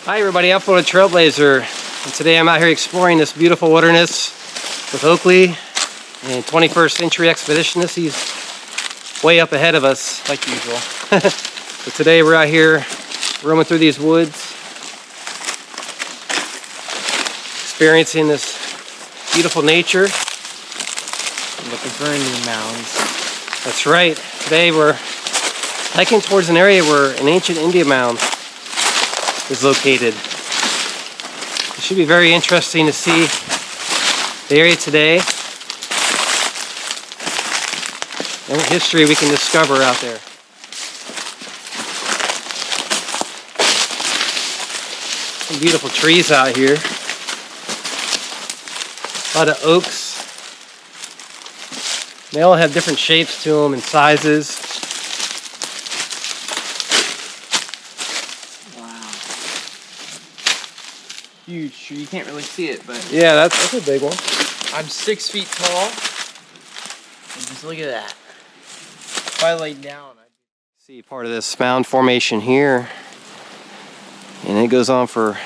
Hi everybody, I'm Florida Trailblazer, and today I'm out here exploring this beautiful wilderness with Oakley and 21st Century Expeditionist. He's way up ahead of us, like usual. So today we're out here roaming through these woods, experiencing this beautiful nature. Looking for any mounds. That's right. Today we're hiking towards an area where an ancient Indian mound is located. It should be very interesting to see the area today and what history we can discover out there. Some beautiful trees out here. A lot of oaks. They all have different shapes to them and sizes. Huge tree. You can't really see it, but Yeah, that's a big one. I'm 6 feet tall. And just look at that. If I laid down, I'd See part of this mound formation here, and it goes on for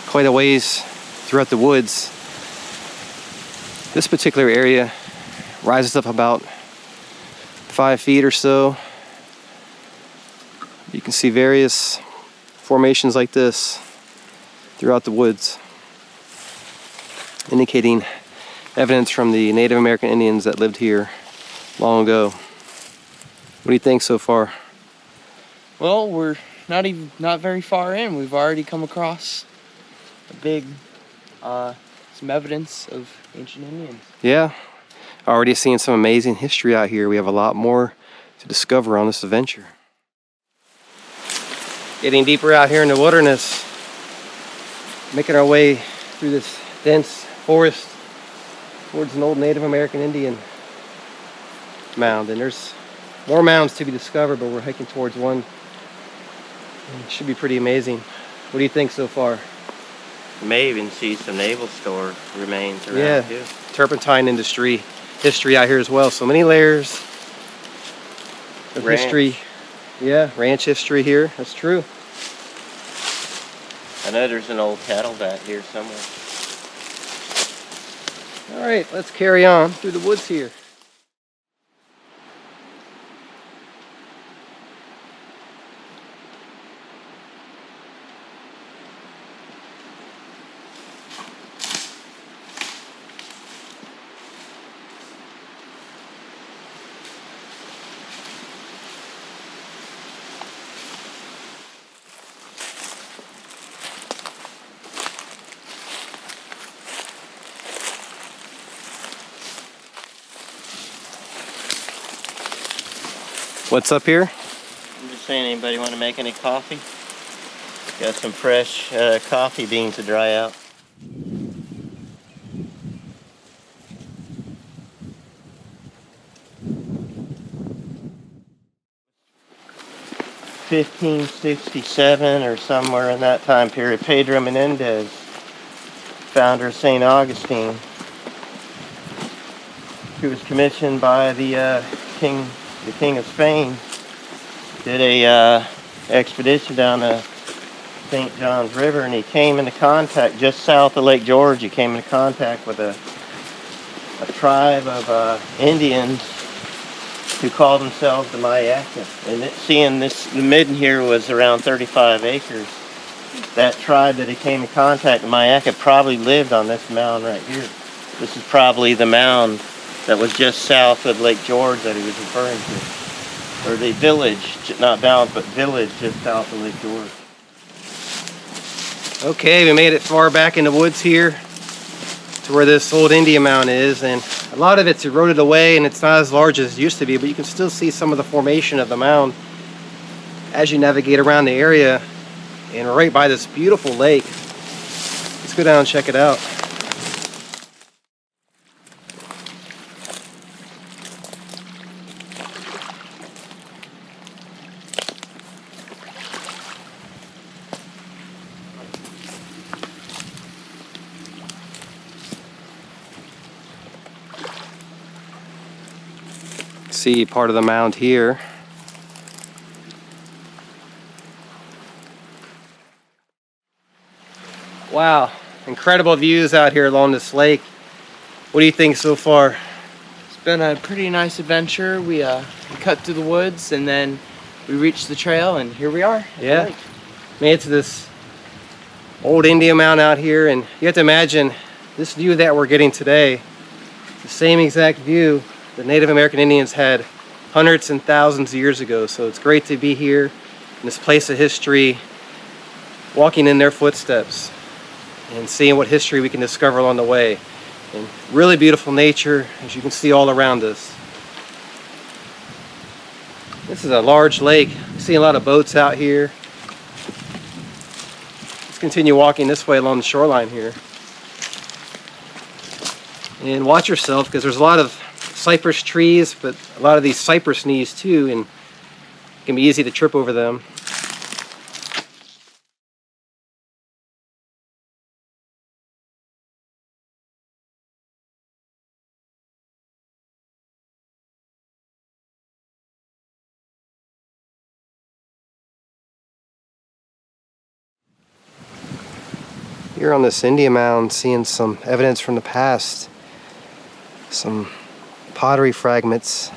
quite a ways throughout the woods. This particular area rises up about 5 feet or so. You can see various formations like this throughout the woods, indicating evidence from the Native American Indians that lived here long ago. What do you think so far? Well, we're not very far in. We've already come across a big some evidence of ancient Indians. Yeah, already seeing some amazing history out here. We have a lot more to discover on this adventure. Getting deeper out here in the wilderness, making our way through this dense forest towards an old Native American Indian mound. And there's more mounds to be discovered, but we're hiking towards one. It should be pretty amazing. What do you think so far? You may even see some naval store remains around too. Turpentine industry history out here as well. So many layers of history. Yeah, ranch history here. That's true. I know there's an old cattle vat here somewhere. All right, let's carry on through the woods here. What's up here? I'm just saying, anybody want to make any coffee? Got some fresh coffee beans to dry out. (1567) or somewhere in that time period, Pedro Menendez, founder of St. Augustine, who was commissioned by the King of Spain, did a expedition down the St. John's River, and he came into contact just south of Lake George. He came into contact with a tribe of Indians who called themselves the Mayaka. And seeing this, the midden here was around 35 acres. That tribe that he came in contact with, Mayaka, probably lived on this mound right here. This is probably the mound that was just south of Lake George that he was referring to. Or the village, not mound, but village just south of Lake George. Okay, we made it far back in the woods here to where this old Indian mound is, and a lot of it's eroded away and it's not as large as it used to be, but you can still see some of the formation of the mound as you navigate around the area, and we're right by this beautiful lake. Let's go down and check it out. See part of the mound here. Wow, incredible views out here along this lake. What do you think so far? It's been a pretty nice adventure. We cut through the woods and then we reached the trail, and here we are at the Yeah, lake. made it to this old Indian mound out here, and you have to imagine this view that we're getting today, the same exact view the Native American Indians had hundreds and thousands of years ago. So it's great to be here in this place of history, walking in their footsteps and seeing what history we can discover along the way. And really beautiful nature, as you can see all around us. This is a large lake. You see a lot of boats out here. Let's continue walking this way along the shoreline here. And watch yourself, because there's a lot of cypress trees, but a lot of these cypress knees too, and it can be easy to trip over them. Here on this Indian mound, seeing some evidence from the past, some pottery fragments,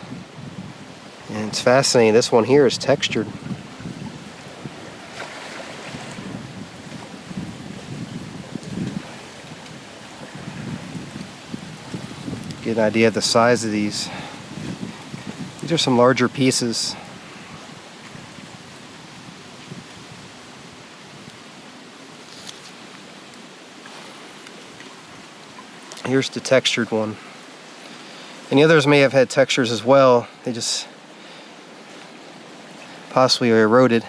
and it's fascinating. This one here is textured. Get an idea of the size of these. These are some larger pieces. Here's the textured one. And the others may have had textures as well. They just possibly are eroded.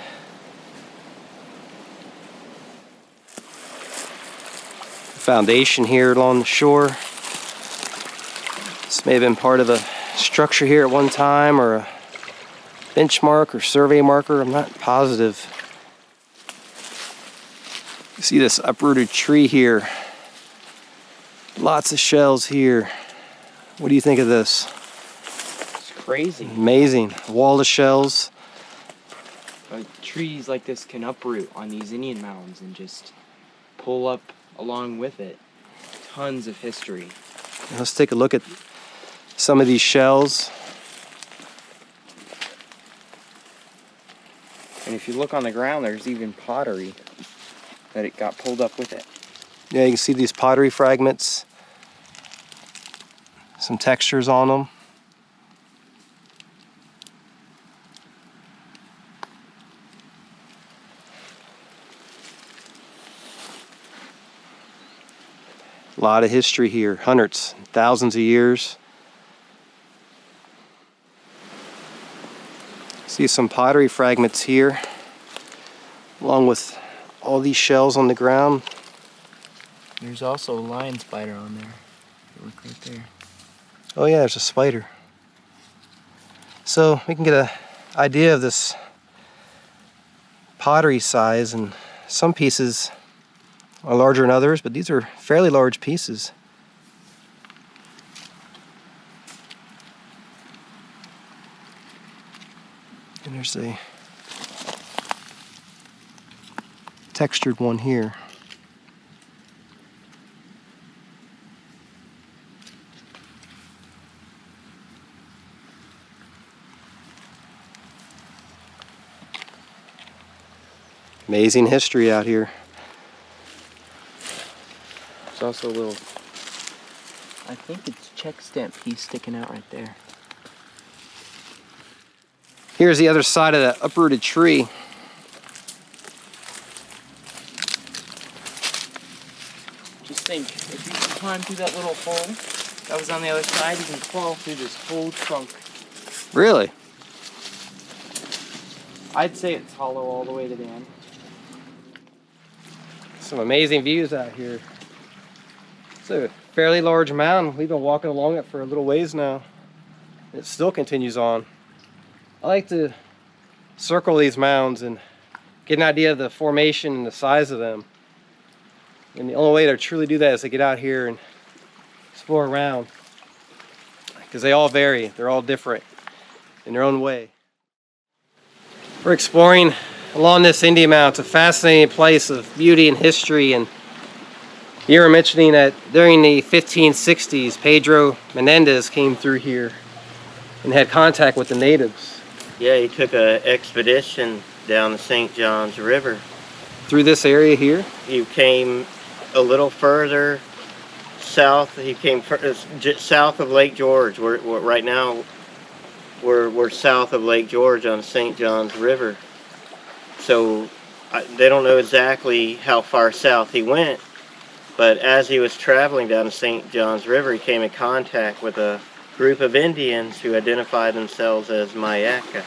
Foundation here along the shore. This may have been part of a structure here at one time, or a benchmark or survey marker. I'm not positive. You see this uprooted tree here. Lots of shells here. What do you think of this? It's crazy. Amazing. A wall of shells. Trees like this can uproot on these Indian mounds and just pull up along with it. Tons of history. Let's take a look at some of these shells. And if you look on the ground, there's even pottery that it got pulled up with it. Yeah, you can see these pottery fragments. Some textures on them. A lot of history here, hundreds, thousands of years. See some pottery fragments here, along with all these shells on the ground. There's also a lion spider on there. Look right there. Oh yeah, there's a spider. So we can get an idea of this pottery size, and some pieces are larger than others, but these are fairly large pieces. And there's a textured one here. Amazing history out here. There's also a little, I think it's check stamp piece sticking out right there. Here's the other side of that uprooted tree. Just think, if you can climb through that little hole that was on the other side, you can crawl through this whole trunk. Really? I'd say it's hollow all the way to the end. Some amazing views out here. It's a fairly large mound. We've been walking along it for a little ways now. It still continues on. I like to circle these mounds and get an idea of the formation and the size of them. And the only way to truly do that is to get out here and explore around, because they all vary. They're all different in their own way. We're exploring along this Indian Mound. It's a fascinating place of beauty and history, and You were mentioning that during the 1560s, Pedro Menendez came through here and had contact with the natives. Yeah, he took an expedition down the St. John's River. Through this area here? He came a little further south. He came south of Lake George. We're right now we're south of Lake George on the St. John's River. So they don't know exactly how far south he went, but as he was traveling down the St. John's River, he came in contact with a group of Indians who identified themselves as Mayaca.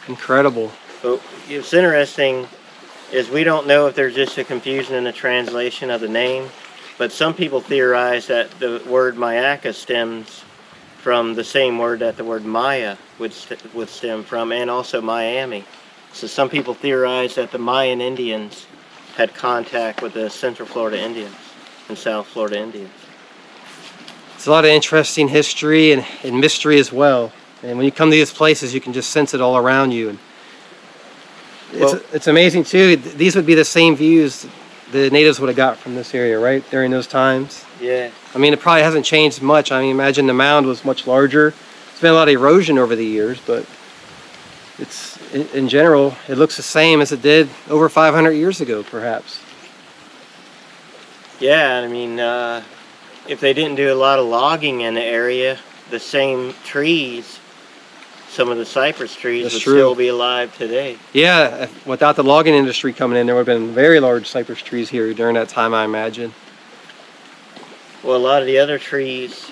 Incredible. But what's interesting is we don't know if there's just a confusion in the translation of the name, but some people theorize that the word Mayaca stems from the same word that the word Maya would stem from, and also Miami. So some people theorize that the Mayan Indians had contact with the Central Florida Indians and South Florida Indians. It's a lot of interesting history and mystery as well. And when you come to these places, you can just sense it all around you. And it's amazing too. These would be the same views the natives would have got from this area, right? During those times. Yeah. I mean, it probably hasn't changed much. I mean, imagine the mound was much larger. There's been a lot of erosion over the years, but it's in general, it looks the same as it did over 500 years ago, perhaps. Yeah, I mean, if they didn't do a lot of logging in the area, the same trees, some of the cypress trees would still be alive today. Yeah, without the logging industry coming in, there would have been very large cypress trees here during that time, I imagine. Well, a lot of the other trees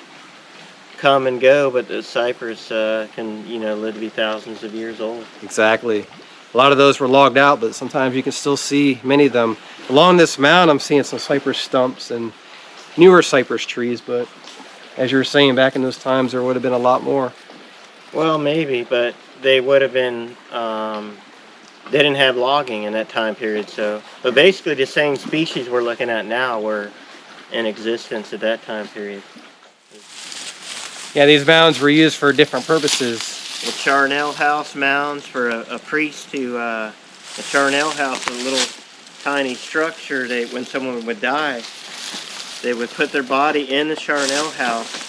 come and go, but the cypress can, live to be thousands of years old. Exactly. A lot of those were logged out, but sometimes you can still see many of them. Along this mound, I'm seeing some cypress stumps and newer cypress trees, but as you were saying, back in those times, there would have been a lot more. Well, maybe, but they would have been, they didn't have logging in that time period, so. But basically the same species we're looking at now were in existence at that time period. Yeah, these mounds were used for different purposes. The charnel house mounds for a priest to, a charnel house, a little tiny structure, when someone would die, they would put their body in the charnel house,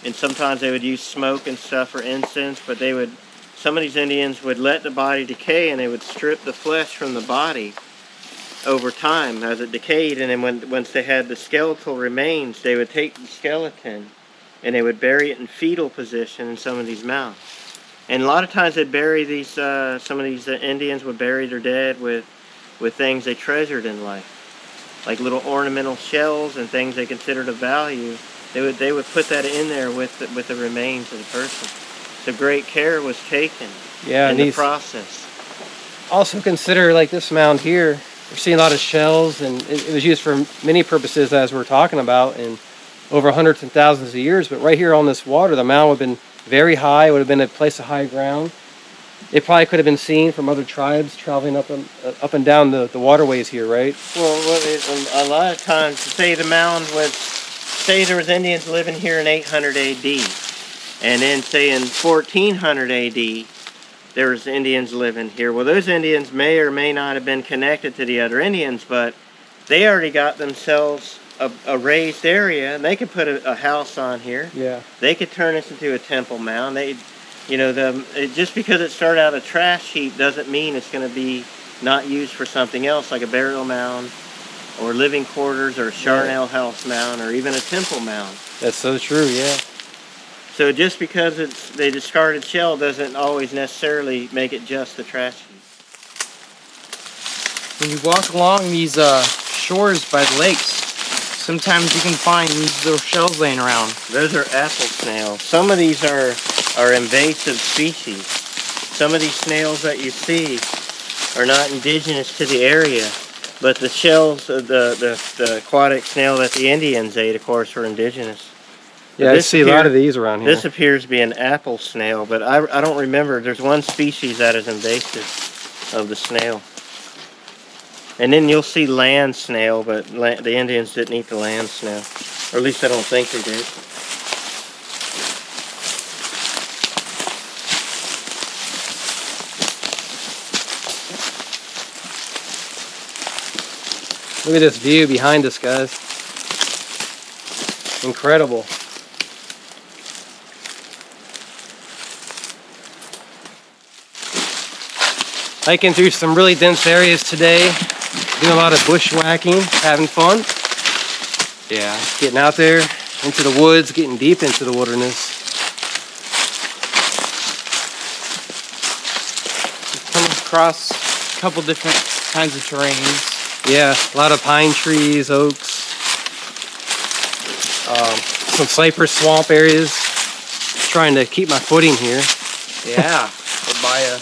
and sometimes they would use smoke and stuff for incense, but some of these Indians would let the body decay, and they would strip the flesh from the body over time as it decayed, and then once they had the skeletal remains, they would take the skeleton and they would bury it in fetal position in some of these mounds. And a lot of times they'd bury these, some of these Indians would bury their dead with things they treasured in life, like little ornamental shells and things they considered of value. They would put that in there with the remains of the person. So great care was taken in the process. Also consider like this mound here. We're seeing a lot of shells, and it was used for many purposes as we're talking about in over hundreds and thousands of years. But right here on this water, the mound would have been very high. It would have been a place of high ground. It probably could have been seen from other tribes traveling up and down the waterways here, right? Well, a lot of times, say the mound say there was Indians living here in 800 AD, and then say in 1400 AD, there was Indians living here. Well, those Indians may or may not have been connected to the other Indians, but they already got themselves a raised area, and they could put a house on here. Yeah. They could turn this into a temple mound. Just because it started out a trash heap doesn't mean it's going to be not used for something else, like a burial mound, or living quarters, or a charnel house mound, or even a temple mound. That's so true, yeah. So just because it's the discarded shell doesn't always necessarily make it just a trash heap. When you walk along these shores by the lakes, sometimes you can find these little shells laying around. Those are apple snails. Some of these are invasive species. Some of these snails that you see are not indigenous to the area, but the shells of the aquatic snail that the Indians ate, of course, were indigenous. Yeah, I see a lot of these around here. This appears to be an apple snail, but I don't remember. There's one species that is invasive of the snail. And then you'll see land snail, but the Indians didn't eat the land snail. Or at least I don't think they did. Look at this view behind us, guys. Incredible. Hiking through some really dense areas today. Doing a lot of bushwhacking, having fun. Yeah, getting out there into the woods, getting deep into the wilderness. Come across a couple different kinds of terrains. Yeah, a lot of pine trees, oaks, some cypress swamp areas. Trying to keep my footing here. Yeah, we're by a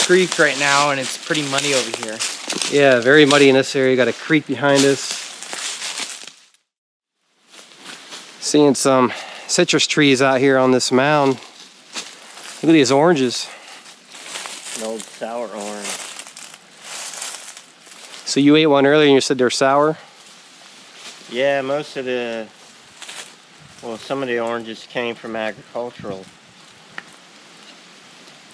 creek right now and it's pretty muddy over here. Yeah, very muddy in this area. Got a creek behind us. Seeing some citrus trees out here on this mound. Look at these oranges. An old sour orange. So you ate one earlier and you said they're sour? Yeah, most of the, well, some of the oranges came from agricultural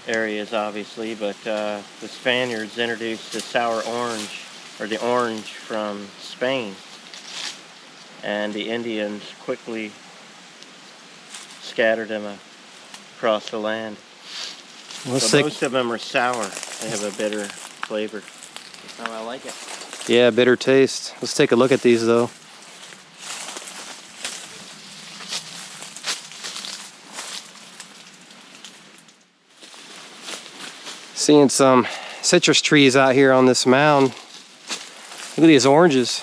areas, obviously, but the Spaniards introduced the sour orange, or the orange from Spain, and the Indians quickly scattered them across the land. So most of them are sour. They have a bitter flavor. That's how I like it. Yeah, bitter taste. Let's take a look at these though. Seeing some citrus trees out here on this mound. Look at these oranges.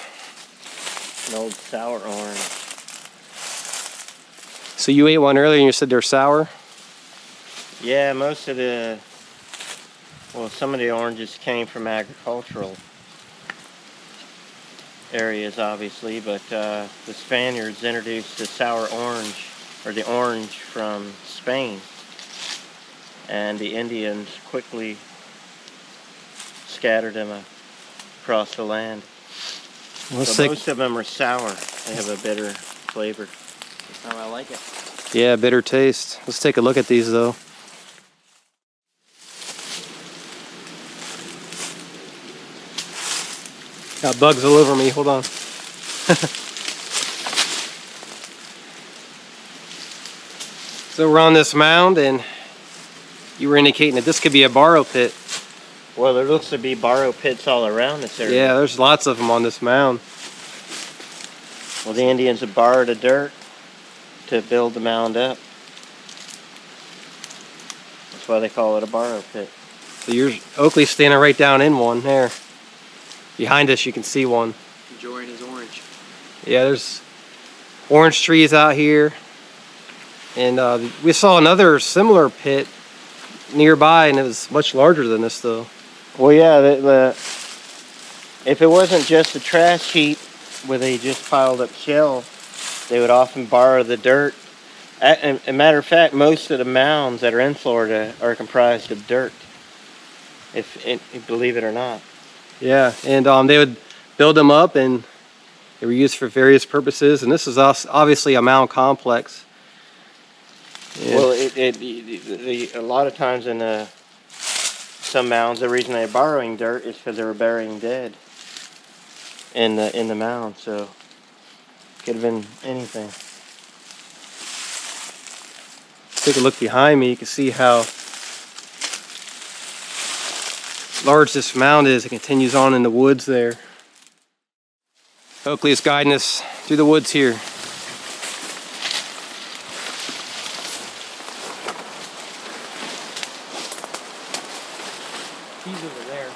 An old sour orange. So you ate one earlier and you said they're sour? Yeah, most of the, well, some of the oranges came from agricultural areas, obviously, but the Spaniards introduced the sour orange, or the orange from Spain, and the Indians quickly scattered them across the land. So most of them are sour. They have a bitter flavor. That's how I like it. Yeah, bitter taste. Let's take a look at these though. Got bugs all over me, hold on. So we're on this mound and you were indicating that this could be a borrow pit. Well, there looks to be borrow pits all around this area. Yeah, there's lots of them on this mound. Well, the Indians have borrowed the dirt to build the mound up. That's why they call it a borrow pit. So you're Oakley's standing right down in one there. Behind us you can see one. Enjoying his orange. Yeah, there's orange trees out here. And we saw another similar pit nearby and it was much larger than this though. Well, yeah, if it wasn't just a trash heap where they just piled up shell, they would often borrow the dirt. As a matter of fact, most of the mounds that are in Florida are comprised of dirt, if you believe it or not. Yeah, and they would build them up and they were used for various purposes. And this is obviously a mound complex. Yeah. Well, a lot of times in some mounds, the reason they're borrowing dirt is because they were burying dead in the mound. So could have been anything. Take a look behind me. You can see how large this mound is. It continues on in the woods there. Oakley is guiding us through the woods here. He's over there.